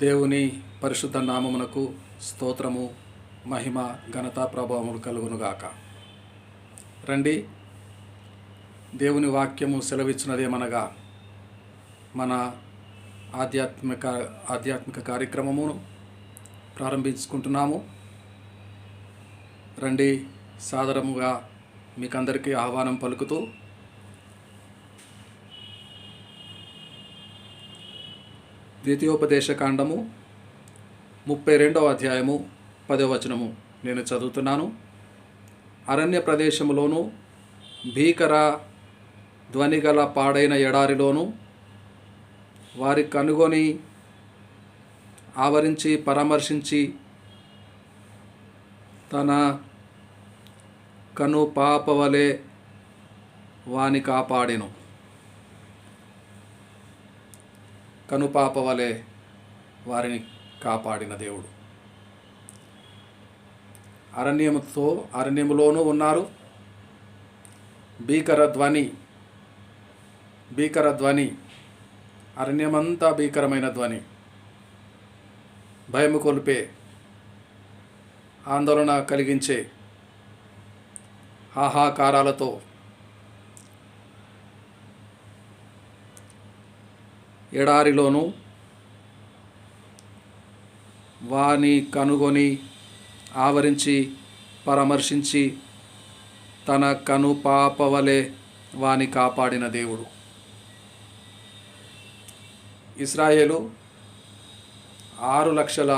దేవుని పరిశుద్ధ నామమునకు స్తోత్రము, మహిమ, ఘనత, ప్రభావములు కలుగునుగాక. రండి, దేవుని వాక్యము సెలవిచ్చినదేమనగా మన ఆధ్యాత్మిక కార్యక్రమమును ప్రారంభించుకుంటున్నాము. రండి, సాదరముగా మీకందరికీ ఆహ్వానం పలుకుతూ ద్వితీయోపదేశకాండము 32వ అధ్యాయము 10వ వచనము నేను చదువుతున్నాను. అరణ్య ప్రదేశములోను భీకర ధ్వనిగల పాడైన ఎడారిలోను వారి కనుగొని ఆవరించి పరామర్శించి తన కను పాపవలే వాని కాపాడెను. కనుపాప వలె వారిని కాపాడిన దేవుడు. అరణ్యములోనూ ఉన్నారు. భీకర ధ్వని, అరణ్యమంతా భీకరమైన ధ్వని, భయము కొలిపే, ఆందోళన కలిగించే హాహాకారాలతో ఎడారిలోను వాని కనుగొని ఆవరించి పరామర్శించి తన కను పాపవలే వాని కాపాడిన దేవుడు. ఇశ్రాయేలు 6 లక్షల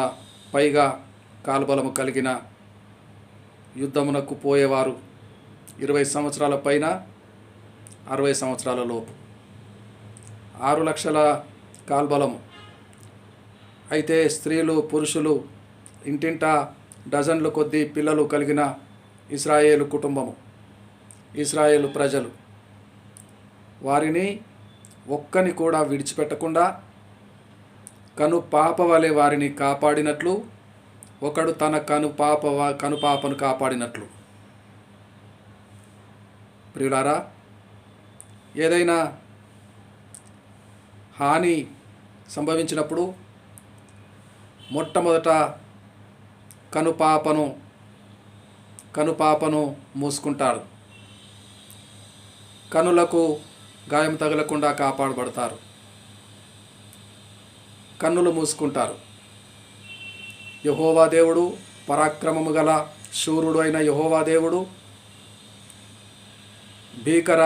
పైగా కాల్బలము కలిగిన యుద్ధమునకు పోయేవారు. 20 సంవత్సరాల పైన 60 సంవత్సరాల లోపు 6 లక్షల కాల్బలము. అయితే స్త్రీలు, పురుషులు, ఇంటింటా డజన్ల కొద్దీ పిల్లలు కలిగిన ఇశ్రాయేలు కుటుంబము, ఇశ్రాయేలు ప్రజలు, వారిని ఒక్కని కూడా విడిచిపెట్టకుండా కను పాప వలె వారిని కాపాడినట్లు, ఒకడు తన కనుపాపను కాపాడినట్లు. ప్రియులారా, ఏదైనా హాని సంభవించినప్పుడు మొట్టమొదట కనుపాపను మూసుకుంటారు. కనులకు గాయం తగలకుండా కాపాడబడతారు. కన్నులు మూసుకుంటారు. యెహోవా దేవుడు, పరాక్రమము గల శూరుడు అయిన యెహోవా దేవుడు భీకర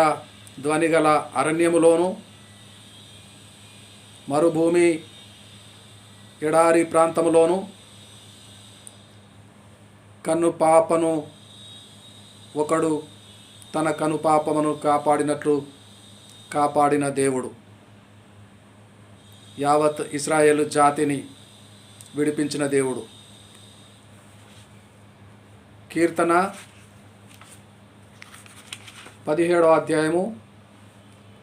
ధ్వని గల అరణ్యములోను మరుభూమి ఎడారి ప్రాంతములోను కనుపాపను ఒకడు తన కనుపాపమును కాపాడినట్లు కాపాడిన దేవుడు. యావత్ ఇశ్రాయేలు జాతిని విడిపించిన దేవుడు. కీర్తన 17వ అధ్యాయము,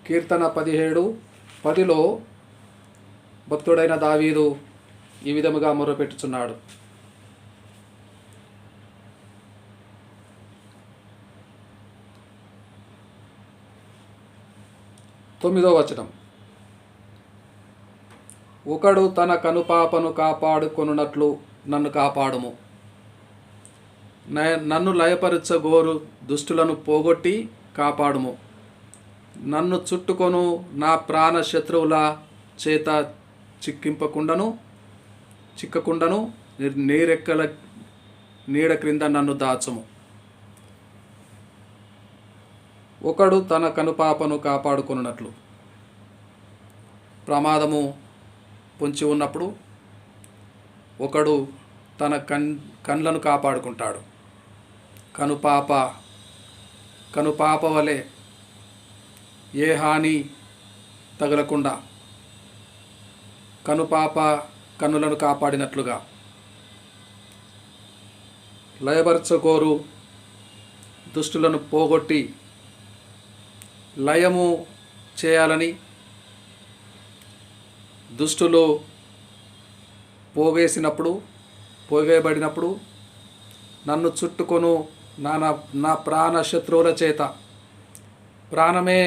కీర్తన 17:10లో భక్తుడైన దావీదు ఈ విధముగా మొర్రపెట్టుచున్నాడు. తొమ్మిదవ వచనం, ఒకడు తన కనుపాపను కాపాడుకొనున్నట్లు నన్ను కాపాడుము. నన్ను లయపరచగోరు దుష్టులను పోగొట్టి కాపాడుము. నన్ను చుట్టుకొను నా ప్రాణ శత్రువుల చేత చిక్కకుండను నీరెక్కల నీడ క్రింద నన్ను దాచుము. ఒకడు తన కనుపాపను కాపాడుకొనున్నట్లు. ప్రమాదము పొంచి ఉన్నప్పుడు ఒకడు తన కండ్లను కాపాడుకుంటాడు. కనుపాప వలె ఏ హాని తగలకుండా కన్నులను కాపాడినట్లుగా, లయపరచగోరు దుష్టులను పోగొట్టి లయము చేయాలని, దుష్టులు పోగేయబడినప్పుడు నన్ను చుట్టుకొను నా ప్రాణ శత్రువుల చేత ప్రాణమే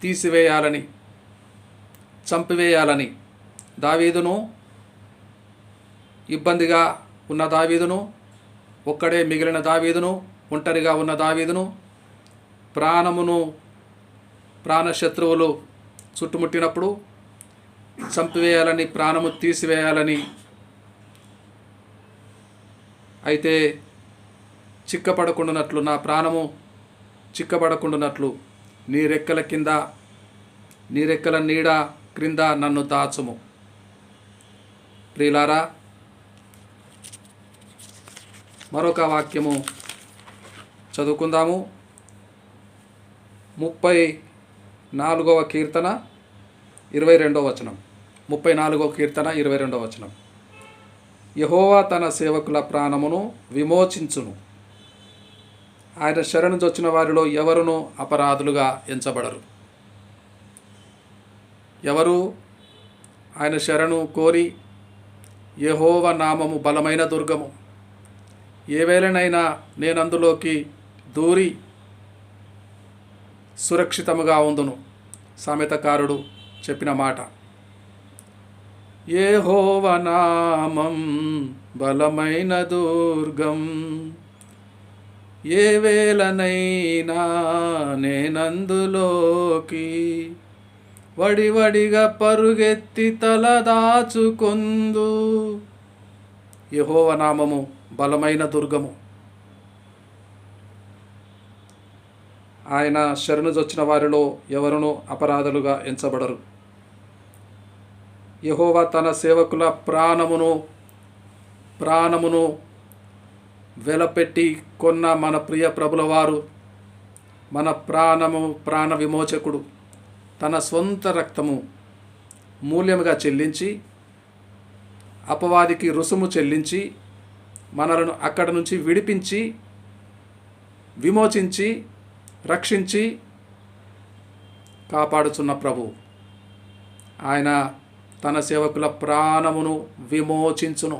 తీసివేయాలని, చంపివేయాలని దావీదును ఇబ్బందిగా ఉన్న దావీదును, ఒక్కడే మిగిలిన దావీదును, ఒంటరిగా ఉన్న దావీదును, ప్రాణశత్రువులు చుట్టుముట్టినప్పుడు చంపివేయాలని, ప్రాణము తీసివేయాలని, అయితే చిక్కపడకుండానట్లు, నా ప్రాణము చిక్కబడకుండానట్లు నీ రెక్కల నీడ క్రింద నన్ను దాచుము. ప్రియులారా, మరొక వాక్యము చదువుకుందాము. 34వ కీర్తన 22వ వచనం. 34వ కీర్తన 22వ వచనం. యెహోవా తన సేవకుల ప్రాణమును విమోచించును, ఆయన శరణు చొచ్చిన వారిలో ఎవరునూ అపరాధులుగా ఎంచబడరు. ఎవరు ఆయన శరణు కోరి, యెహోవా నామము బలమైన దుర్గము, ఏ వేళనైనా నేనందులోకి దూరి సురక్షితముగా ఉందును. సామెతకారుడు చెప్పిన మాట. యెహోవా నామం బలమైన దుర్గం, ఏ వేళనైనా నేనందులోకి వడివడిగా పరుగెత్తి తలదాచుకొందు. యెహోవా నామము బలమైన దుర్గము. ఆయన శరణుజొచ్చిన వారిలో ఎవరునూ అపరాధులుగా ఎంచబడరు. యెహోవా తన సేవకుల ప్రాణమును వెలపెట్టి కొన్న మన ప్రియ ప్రభుల వారు, మన ప్రాణ విమోచకుడు తన స్వంత రక్తము మూల్యముగా చెల్లించి, అపవాదికి రుసుము చెల్లించి, మనలను అక్కడి నుంచి విడిపించి, విమోచించి, రక్షించి కాపాడుచున్న ప్రభు. ఆయన తన సేవకుల ప్రాణమును విమోచించును.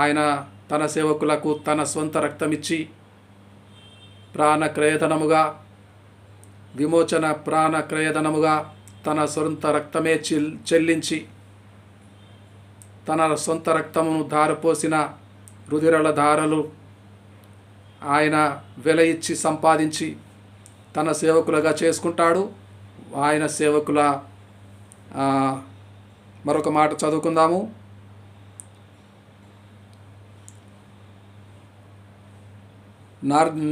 ఆయన తన సేవకులకు తన స్వంత రక్తమిచ్చి విమోచన ప్రాణక్రయధనముగా తన సొంత రక్తమే చెల్లించి, తన సొంత రక్తమును ధారపోసిన రుధిరల ధారలు ఆయన వెల ఇచ్చి సంపాదించి తన సేవకులుగా చేసుకుంటాడు. ఆయన సేవకుల మరొక మాట చదువుకుందాము.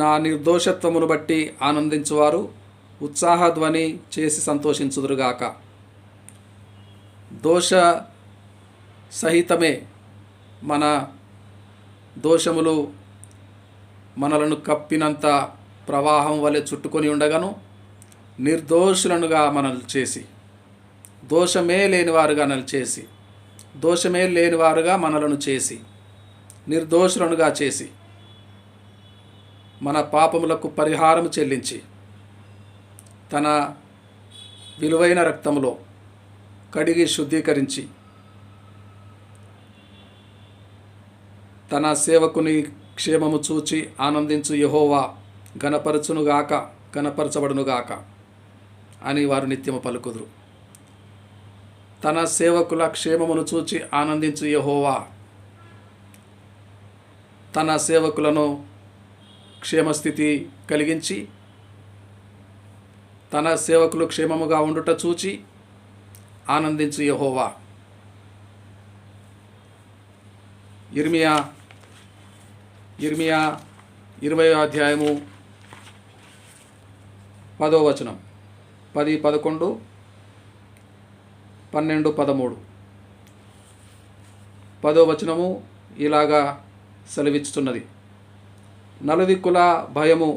నా నిర్దోషత్వమును బట్టి ఆనందించువారు ఉత్సాహధ్వని చేసి సంతోషించుదురుగాక. దోష సహితమే మన దోషములు మనలను కప్పినంత ప్రవాహం వలె చుట్టుకొని ఉండగాను, నిర్దోషులనుగా మనల్ని చేసి, దోషమే లేనివారుగా మనలను చేసి, నిర్దోషులనుగా చేసి, మన పాపములకు పరిహారము చెల్లించి, తన విలువైన రక్తములో కడిగి శుద్ధీకరించి, తన సేవకుని క్షేమము చూచి ఆనందించు యెహోవా గణపరచబడునుగాక అని వారు నిత్యము పలుకుదురు. తన సేవకుల క్షేమమును చూచి ఆనందించు యెహోవా తన సేవకులను క్షేమస్థితి కలిగించి, తన సేవకులు క్షేమముగా ఉండుట చూచి ఆనందించు యెహోవా. ఇర్మియా 20వ అధ్యాయము 10వ వచనం, 10, 11, 12, 13. 10వ వచనము ఇలాగా సెలవిచ్చుతున్నది. నలుదిక్కుల భయము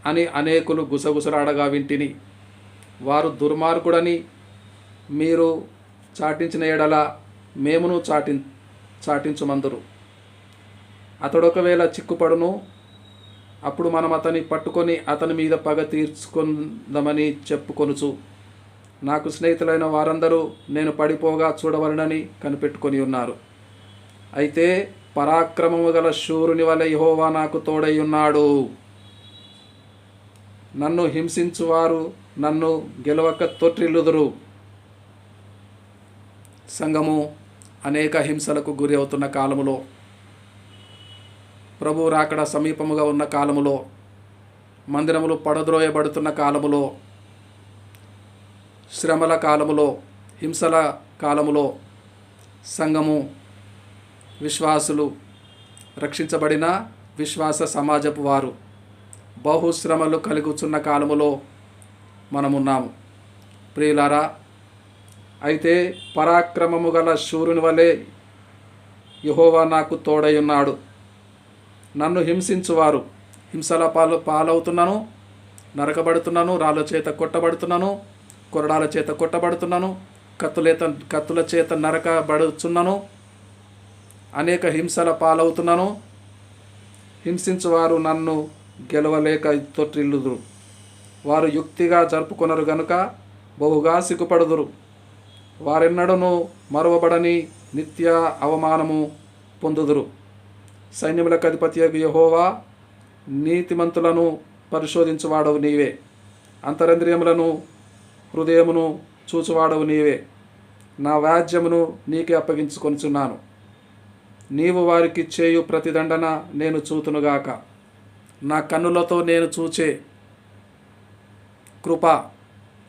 అని అనేకులు గుసగుసలాడగా వింటిని. వారు దుర్మార్గుడని మీరు చాటించిన ఎడల మేమును చాటించుమందురు. అతడొకవేళ చిక్కుపడును, అప్పుడు మనం అతని పట్టుకొని అతని మీద పగ తీర్చుకుందామని చెప్పుకొనుచు, నాకు స్నేహితులైన వారందరూ నేను పడిపోగా చూడవలనని కనిపెట్టుకొని ఉన్నారు. అయితే పరాక్రమము గల శూరుని వలె యెహోవా నాకు తోడై ఉన్నాడు. నన్ను హింసించువారు నన్ను గెలవక తొట్టిల్లుదురు. సంఘము అనేక హింసలకు గురి అవుతున్న కాలములో, ప్రభువు రాకడ సమీపముగా ఉన్న కాలములో, మందిరములు పడద్రోయబడుతున్న కాలములో, శ్రమల కాలములో, హింసల కాలములో సంఘము, విశ్వాసులు, రక్షించబడిన విశ్వాస సమాజపు వారు బహుశ్రమలు కలుగుతున్న కాలములో మనమున్నాము. ప్రియులారా, అయితే పరాక్రమము గల శూరుని వలె యెహోవా నాకు తోడై ఉన్నాడు. నన్ను హింసించువారు హింసల పాలవుతున్నాను, నరకబడుతున్నాను, రాళ్ళ చేత కొట్టబడుతున్నాను, కొరడాల చేత కొట్టబడుతున్నాను, కత్తుల చేత నరకబడుతున్నాను, అనేక హింసల పాలవుతున్నాను. హింసించువారు నన్ను గెలవలేక తొట్టిల్లుదురు. వారు యుక్తిగా జరుపుకొనరు గనుక బహుగా సిగ్గుపడుదురు. వారెన్నడను మరువబడని నిత్య అవమానము పొందుదురు. సైన్యములకు అధిపతియగు యెహోవా, నీతిమంతులను పరిశోధించువాడవు నీవే. అంతరంద్రియములను హృదయమును చూచువాడవు నీవే. నా వ్యాజ్యమును నీకే అప్పగించుకొనుచున్నాను. నీవు వారికి చేయు ప్రతిదండన నేను చూతునుగాక. నా కన్నులతో నేను చూచే కృప,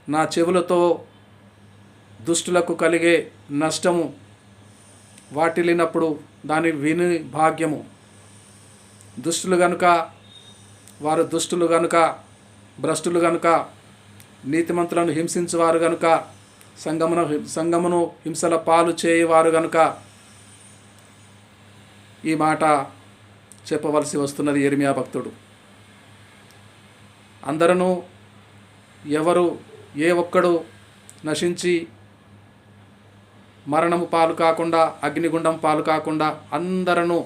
నా చెవులతో దుష్టులకు కలిగే నష్టము వాటిల్లినప్పుడు దాని విని భాగ్యము. దుష్టులు గనుక, వారు దుష్టులు గనుక, భ్రష్టులు గనుక, నీతిమంతులను హింసించువారు గనుక, సంఘమును హింసల పాలు చేయవారు గనుక ఈ మాట చెప్పవలసి వస్తున్నది యిర్మీయా భక్తుడు. అందరూ ఎవరు ఏ ఒక్కడు నశించి మరణము పాలు కాకుండా, అగ్నిగుండం పాలు కాకుండా అందరూ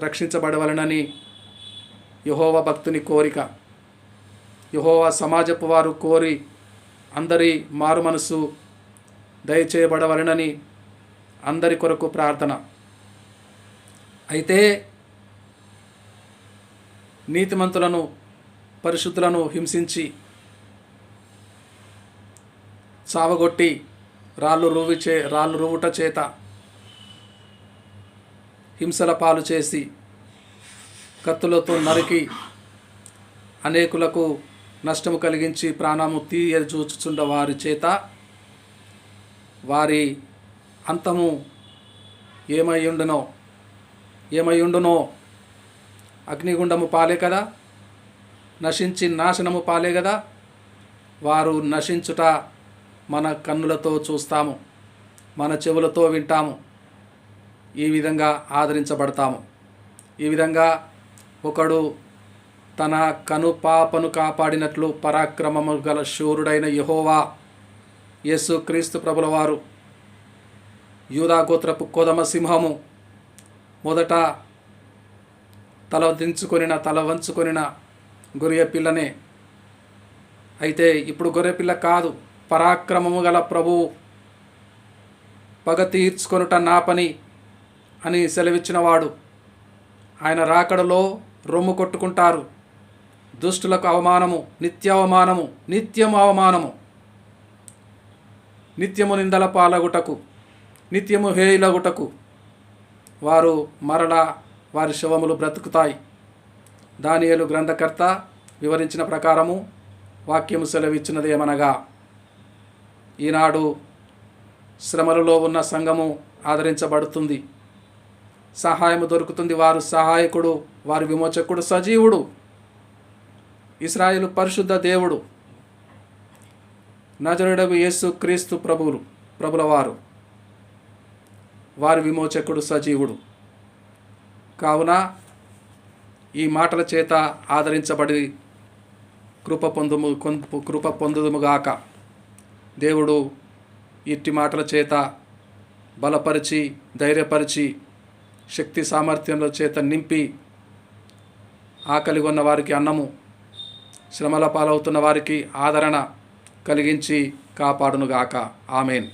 రక్షించబడవలనని యెహోవా భక్తుని కోరిక. యెహోవా సమాజపు వారు కోరి అందరి మారు మనసు దయచేయబడవలనని అందరి కొరకు ప్రార్థన. అయితే నీతిమంతులను, పరిశుద్ధులను హింసించి, చావగొట్టి, రాళ్ళు రువుట చేత హింసల పాలు చేసి, కత్తులతో నరికి అనేకులకు నష్టము కలిగించి ప్రాణము తీయజూచుచుండ వారి చేత వారి అంతము ఏమైయుండునో అగ్నిగుండము పాలే కదా, నశించి నాశనము పాలే కదా. వారు నశించుట మన కన్నులతో చూస్తాము, మన చెవులతో వింటాము, ఈ విధంగా ఆదరించబడతాము. ఈ విధంగా ఒకడు తన కనుపాపను కాపాడినట్లు పరాక్రమము గల శూరుడైన యెహోవా యేసు క్రీస్తు ప్రభుల వారు, యూదా గోత్రపు కొదమ సింహము, మొదట తల వంచుకొనిన గొర్రె పిల్లనే. అయితే ఇప్పుడు గొర్రె పిల్ల కాదు, పరాక్రమము గల ప్రభువు, పగ తీర్చుకొనుట నా పని అని సెలవిచ్చినవాడు. ఆయన రాకడలో రొమ్ము కొట్టుకుంటారు. దుష్టులకు అవమానము, నిత్యము అవమానము, నిత్యము నిందల పాలగుటకు, నిత్యము హేయులగుటకు వారు మరలా వారి శవములు బ్రతుకుతాయి. దానియేలు గ్రంథకర్త వివరించిన ప్రకారము వాక్యము సెలవిచ్చినదేమనగా, ఈనాడు శ్రమలలో ఉన్న సంఘము ఆదరించబడుతుంది, సహాయము దొరుకుతుంది. వారు సహాయకుడు, వారి విమోచకుడు సజీవుడు, ఇశ్రాయేలు పరిశుద్ధ దేవుడు, నజరుడగు యేసు క్రీస్తు ప్రభుల వారు, వారి విమోచకుడు సజీవుడు. కావున ఈ మాటల చేత ఆదరించబడి కృప పొందుదుముగాక. దేవుడు ఇట్టి మాటల చేత బలపరిచి, ధైర్యపరిచి, శక్తి సామర్థ్యంల చేత నింపి, ఆకలి ఉన్న వారికి అన్నము, శ్రమల పాలవుతున్న వారికి ఆదరణ కలిగించి కాపాడునుగాక. ఆమేన్.